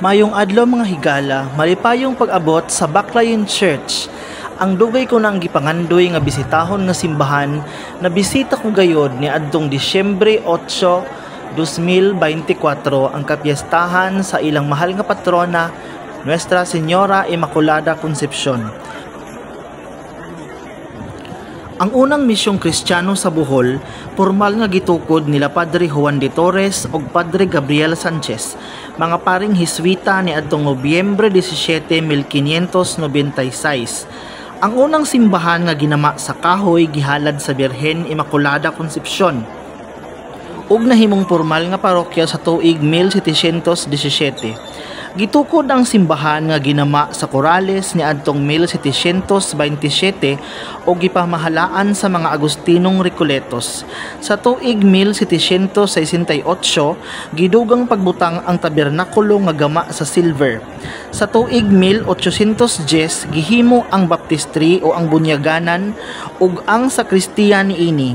Mayong adlaw mga higala, malipayong pag-abot sa Baclayon Church. Ang dugay ko nang gipangandoy nga bisitahon nga simbahan na bisita ko gayod ni adtong Disyembre 8, 2024 ang kapiyastahan sa ilang mahal nga patrona, Nuestra Señora Immaculada Concepcion. Ang unang misyong Kristiyano sa Bohol, formal nga gitukod nila Padre Juan de Torres ug Padre Gabriel Sanchez, mga paring Hiswita ni adtong Nobyembre 17, 1596. Ang unang simbahan nga ginama sa kahoy gihalad sa Birhen Immaculada Concepcion ug nahimong formal nga parokya sa tuig 1717. Gitukod ang simbahan nga ginama sa Corrales ni adtong 1727 o gipamahalaan sa mga Agustinong Recoletos. Sa tuig 1768, gidugang pagbutang ang tabernakulo nga gama sa silver. Sa tuig 1810, gihimo ang baptistry o ang bunyaganan ug ang sakristiya niini.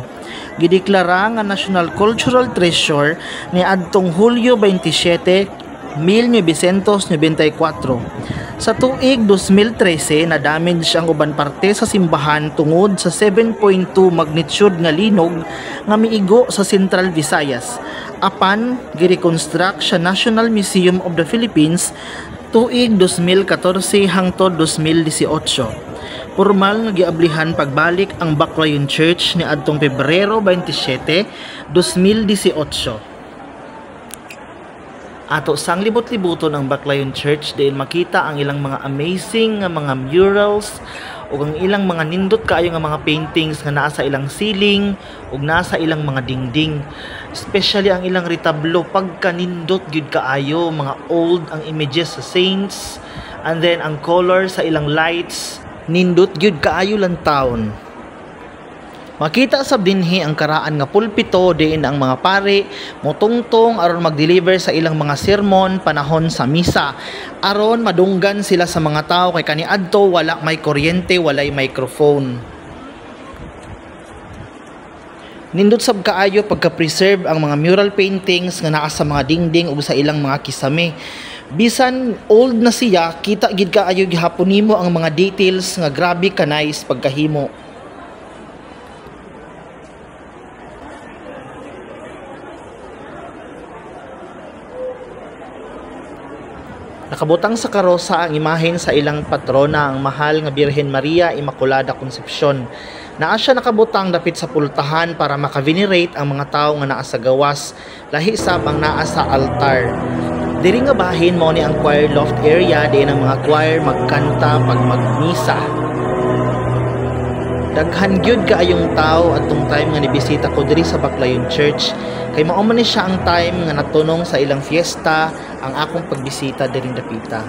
Gideklara nga National Cultural Treasure ni adtong Hulyo 27, 1994. Sa tuig 2013, na-damage ang uban parte sa simbahan tungod sa 7.2 magnitude nga linog nga miigo sa Central Visayas. Apan, gireconstruct sa National Museum of the Philippines tuig 2014 hangtod 2018. Formal nga giablihan pagbalik ang Baclayon Church ni adtong Pebrero 27, 2018. Ato sang libot-libuton ang Baclayon Church diin makita ang ilang mga amazing nga mga murals ug ang ilang mga nindot kaayo nga mga paintings nga naa sa ilang ceiling ug nasa ilang mga dingding. Especially ang ilang retablo pagkanindot gyud kaayo, mga old ang images sa saints, and then ang color sa ilang lights nindot gyud kaayo lang taon. Makita sa dinhi ang karaan nga pulpito diin ang mga pari motungtong aron mag-deliver sa ilang mga sermon panahon sa misa aron madunggan sila sa mga tao kay kaniadto wala may kuryente, walay microphone. Nindot sab kaayo pagka-preserve ang mga mural paintings nga naa sa mga dingding ug sa ilang mga kisame. Bisan old na siya, kita gid kaayo gihapon nimo ang mga details nga grabe ka nice pagkahimo. Nakabutang sa karosa ang imahen sa ilang patrona, ang mahal nga Birhen Maria Immaculada Concepcion. Naa siya nakabutang dapit sa pultahan para makavenerate ang mga tao nga naa sa gawas, lahi sab ang naa sa altar. Diri nga bahin mao ni ang choir loft area diin ang mga choir magkanta pag magmisa. Daghan gyud kaayong tao atong time nga nibisita ko diri sa Baclayon Church kay mao man ni siya ang time nga natunong sa ilang fiesta ang akong pagbisita diri dapita.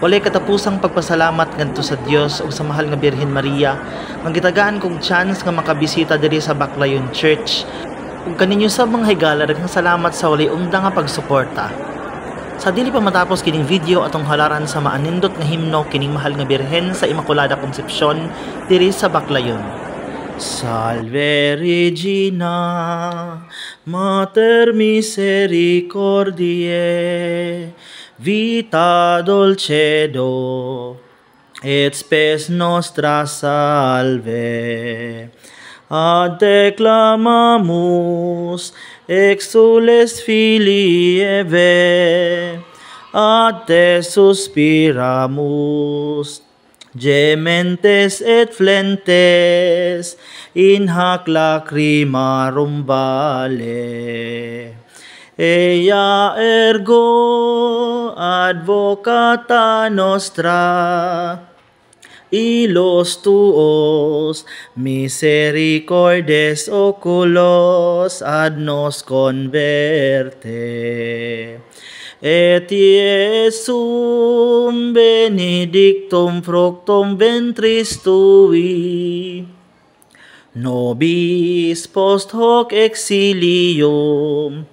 Walay katapusang pagpasalamat ngadto sa Dios ug sa mahal nga Birhen Maria nga gitagaan kong chance nga makabisita diri sa Baclayon Church. Ug kaninyo sa mga higala daghang salamat sa walay unda nga pagsuporta. Sa dili pa matapos kining video atong halaran sa maanindot nga himno kining mahal nga Birhen sa Immaculada Concepcion diri sa Baclayon. Salve Regina, Mater Misericordiae, Vita Dulcedo, et spes nostra salve. Ad te clamamus, exules filii Eve, ad te suspiramus, gementes et flentes, in hac lacrimarum vale. Ea ergo advocata nostra, ilos tuos misericordes oculos ad nos converte. Et Iesum benedictum fructum ventris tui, nobis post hoc exilium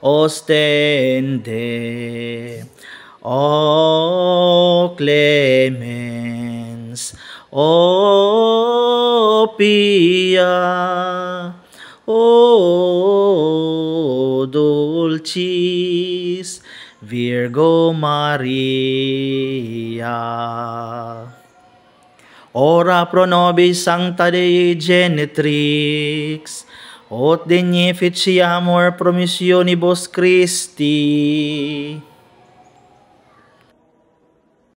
ostende. O clemens, o pia, o dulce dulcis Virgo Maria. Ora pro nobis sancta Dei genitrix, ut dignificiamur promissionibus Christi.